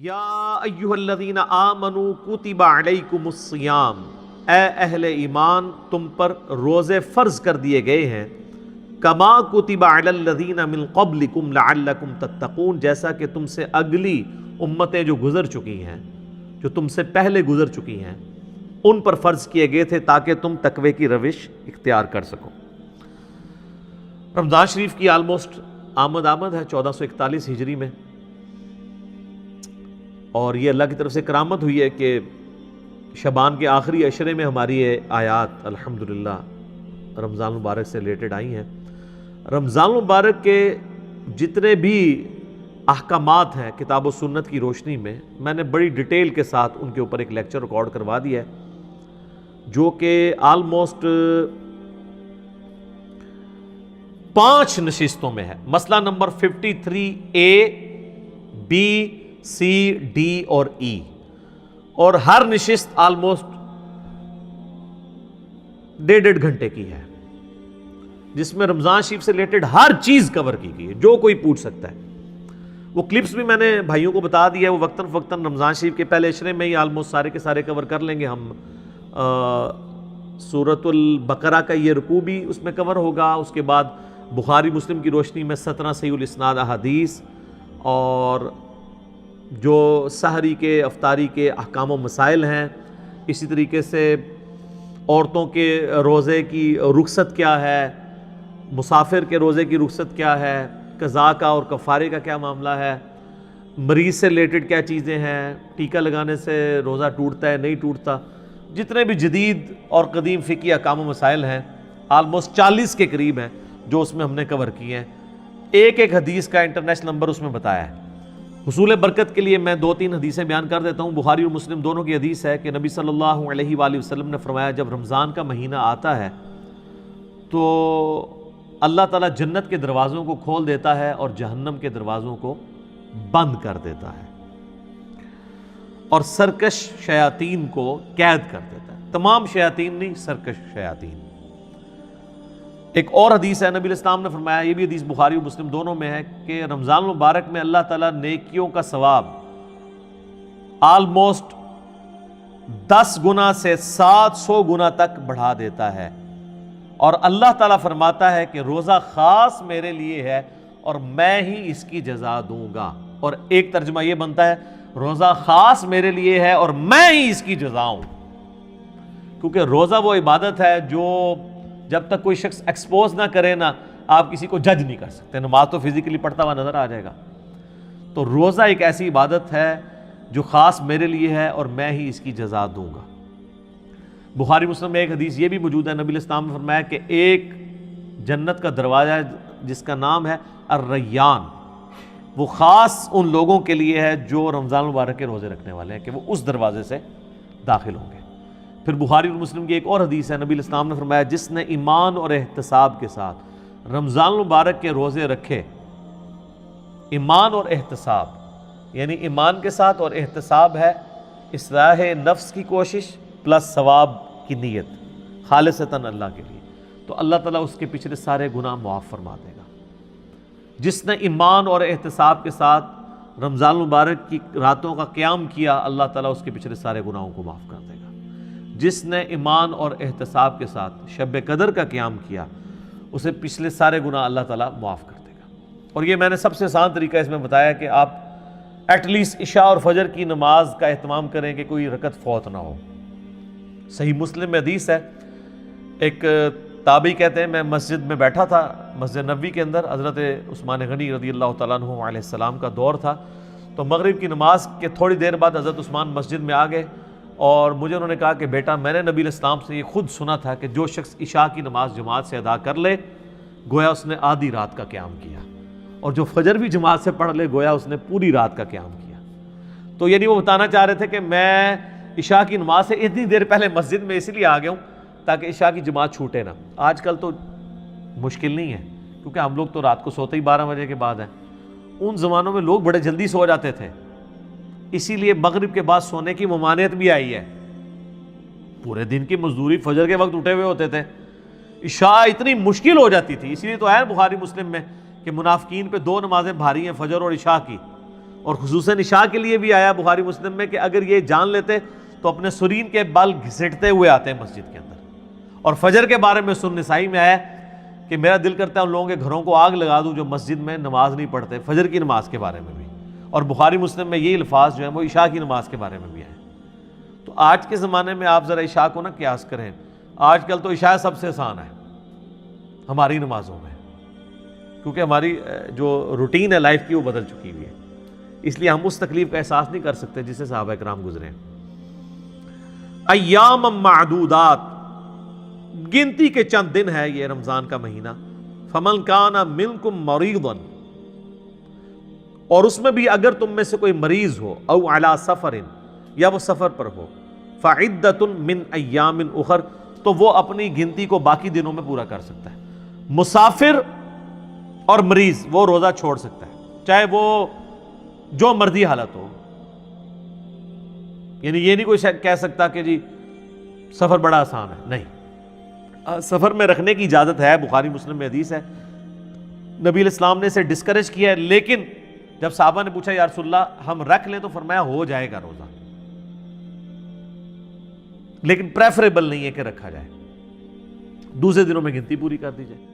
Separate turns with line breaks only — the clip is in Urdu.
یا ایھا الذین آمنوا کتب علیکم الصیام، اے اہل ایمان تم پر روزے فرض کر دیے گئے ہیں، کما کتب علی الذین من قبلکم لعلکم تتقون، جیسا کہ تم سے اگلی امتیں جو گزر چکی ہیں، جو تم سے پہلے گزر چکی ہیں، ان پر فرض کیے گئے تھے تاکہ تم تقوی کی روش اختیار کر سکو۔ رمضان شریف کی آلموسٹ آمد ہے 1441 ہجری میں، اور یہ اللہ کی طرف سے کرامت ہوئی ہے کہ شعبان کے آخری عشرے میں ہماری یہ آیات الحمدللہ رمضان مبارک سے ریلیٹڈ آئی ہیں۔ رمضان مبارک کے جتنے بھی احکامات ہیں کتاب و سنت کی روشنی میں نے بڑی ڈیٹیل کے ساتھ ان کے اوپر ایک لیکچر ریکارڈ کروا دیا ہے، جو کہ آلموسٹ 5 نشستوں میں ہے۔ مسئلہ number 53A B C D اور E، اور ہر نشست آلموسٹ 1.5 گھنٹے کی ہے، جس میں رمضان شریف سے ریلیٹڈ ہر چیز کور کی گئی ہے جو کوئی پوچھ سکتا ہے۔ وہ کلپس بھی میں نے بھائیوں کو بتا دیا ہے، وہ وقتاً فوقتاً رمضان شریف کے پہلے عشرے میں ہی آلموسٹ سارے کے سارے کور کر لیں گے ہم۔ سورۃ البقرہ کا یہ رکوع بھی اس میں کور ہوگا، اس کے بعد بخاری مسلم کی روشنی میں 17 صحیح الاسناد احادیث، اور جو سحری کے افطاری کے احکام و مسائل ہیں، اسی طریقے سے عورتوں کے روزے کی رخصت کیا ہے، مسافر کے روزے کی رخصت کیا ہے، قضاء کا اور کفارے کا کیا معاملہ ہے، مریض سے ریلیٹڈ کیا چیزیں ہیں، ٹیکہ لگانے سے روزہ ٹوٹتا ہے نہیں ٹوٹتا، جتنے بھی جدید اور قدیم فقہی احکام و مسائل ہیں آلموسٹ 40 کے قریب ہیں جو اس میں ہم نے کور کیے ہیں۔ ایک حدیث کا انٹرنیشنل نمبر اس میں بتایا ہے۔ حصول برکت کے لیے میں 2-3 حدیثیں بیان کر دیتا ہوں۔ بخاری اور مسلم دونوں کی حدیث ہے کہ نبی صلی اللہ علیہ وآلہ وسلم نے فرمایا، جب رمضان کا مہینہ آتا ہے تو اللہ تعالیٰ جنت کے دروازوں کو کھول دیتا ہے اور جہنم کے دروازوں کو بند کر دیتا ہے، اور سرکش شیاطین کو قید کر دیتا ہے۔ تمام شیاطین نہیں، سرکش شیاطین۔ ایک اور حدیث ہے، نبی علیہ السلام نے فرمایا، یہ بھی حدیث بخاری و مسلم دونوں میں ہے، کہ رمضان مبارک میں اللہ تعالیٰ نیکیوں کا ثواب آلموسٹ 10 گنا سے 700 گنا تک بڑھا دیتا ہے، اور اللہ تعالیٰ فرماتا ہے کہ روزہ خاص میرے لیے ہے اور میں ہی اس کی جزا دوں گا۔ اور ایک ترجمہ یہ بنتا ہے، روزہ خاص میرے لیے ہے اور میں ہی اس کی جزا ہوں، کیونکہ روزہ وہ عبادت ہے جو جب تک کوئی شخص ایکسپوز نہ کرے نا، آپ کسی کو جج نہیں کر سکتے۔ نماز تو فزیکلی پڑھتا ہوا نظر آ جائے گا، تو روزہ ایک ایسی عبادت ہے جو خاص میرے لیے ہے اور میں ہی اس کی جزا دوں گا۔ بخاری مسلم میں ایک حدیث یہ بھی موجود ہے، نبی علیہ السلام نے فرمایا کہ ایک جنت کا دروازہ ہے جس کا نام ہے الریان، وہ خاص ان لوگوں کے لیے ہے جو رمضان مبارک کے روزے رکھنے والے ہیں، کہ وہ اس دروازے سے داخل ہوں گے۔ پھر بخاری اور مسلم کی ایک اور حدیث ہے، نبی علیہ السلام نے فرمایا، جس نے ایمان اور احتساب کے ساتھ رمضان مبارک کے روزے رکھے، ایمان اور احتساب یعنی ایمان کے ساتھ اور احتساب ہے اصلاح نفس کی کوشش پلس ثواب کی نیت خالصتاً اللہ کے لیے، تو اللہ تعالیٰ اس کے پچھلے سارے گناہ معاف فرما دے گا۔ جس نے ایمان اور احتساب کے ساتھ رمضان مبارک کی راتوں کا قیام کیا، اللہ تعالیٰ اس کے پچھلے سارے گناہوں کو معاف کر دے گا۔ جس نے ایمان اور احتساب کے ساتھ شب قدر کا قیام کیا، اسے پچھلے سارے گناہ اللہ تعالیٰ معاف کر دے گا۔ اور یہ میں نے سب سے آسان طریقہ اس میں بتایا کہ آپ ایٹ لیسٹ عشاء اور فجر کی نماز کا اہتمام کریں کہ کوئی رکعت فوت نہ ہو۔ صحیح مسلم میں حدیث ہے، ایک تابعی کہتے ہیں، میں مسجد میں بیٹھا تھا، مسجد نبوی کے اندر، حضرت عثمان غنی رضی اللہ تعالیٰ عنہ علیہ السلام کا دور تھا، تو مغرب کی نماز کے تھوڑی دیر بعد حضرت عثمان مسجد میں آ گئے، اور مجھے انہوں نے کہا کہ بیٹا، میں نے نبی علیہ السلام سے یہ خود سنا تھا کہ جو شخص عشاء کی نماز جماعت سے ادا کر لے گویا اس نے آدھی رات کا قیام کیا، اور جو فجر بھی جماعت سے پڑھ لے گویا اس نے پوری رات کا قیام کیا۔ تو یعنی وہ بتانا چاہ رہے تھے کہ میں عشاء کی نماز سے اتنی دیر پہلے مسجد میں اس لیے آ گیا ہوں تاکہ عشاء کی جماعت چھوٹے نہ۔ آج کل تو مشکل نہیں ہے، کیونکہ ہم لوگ تو رات کو سوتے ہی 12 بجے کے بعد ہیں۔ ان زمانوں میں لوگ بڑے جلدی سو جاتے تھے، اسی لیے مغرب کے بعد سونے کی ممانعت بھی آئی ہے۔ پورے دن کی مزدوری فجر کے وقت اٹھے ہوئے ہوتے تھے، عشاء اتنی مشکل ہو جاتی تھی، اسی لیے تو ہے بخاری مسلم میں کہ منافقین پہ 2 نمازیں بھاری ہیں، فجر اور عشاء کی، اور خصوصاً عشاء کے لیے بھی آیا بخاری مسلم میں کہ اگر یہ جان لیتے تو اپنے سرین کے بال گھسیٹتے ہوئے آتے ہیں مسجد کے اندر. اور فجر کے بارے میں سنن نسائی میں آیا کہ میرا دل کرتا ہے ان لوگوں کے گھروں کو آگ لگا دوں جو مسجد میں نماز نہیں پڑھتے, فجر کی نماز کے بارے میں بھی. اور بخاری مسلم میں یہی الفاظ جو ہیں وہ عشاء کی نماز کے بارے میں بھی ہیں. تو آج کے زمانے میں آپ ذرا عشاء کو نہ قیاس کریں. آج کل تو عشاء سب سے آسان ہے ہماری نمازوں میں, کیونکہ ہماری جو روٹین ہے لائف کی وہ بدل چکی ہوئی ہے, اس لیے ہم اس تکلیف کا احساس نہیں کر سکتے جسے صحابہ کرام گزرے ہیں. ایام معدودات, گنتی کے چند دن ہے یہ رمضان کا مہینہ. فمن کان منکم مریضا, اور اس میں بھی اگر تم میں سے کوئی مریض ہو, او علی سفر, یا وہ سفر پر ہو, فعدۃ من ایام اخر, تو وہ اپنی گنتی کو باقی دنوں میں پورا کر سکتا ہے. مسافر اور مریض وہ روزہ چھوڑ سکتا ہے, چاہے وہ جو مرضی حالت ہو. یعنی یہ نہیں کوئی کہہ سکتا کہ جی سفر بڑا آسان ہے, نہیں, سفر میں رکھنے کی اجازت ہے. بخاری مسلم میں حدیث ہے, نبی علیہ السلام نے اسے ڈسکریج کیا ہے, لیکن جب صحابہ نے پوچھا یا رسول اللہ ہم رکھ لیں, تو فرمایا ہو جائے گا روزہ, لیکن پریفریبل نہیں ہے کہ رکھا جائے, دوسرے دنوں میں گنتی پوری کر دی جائے.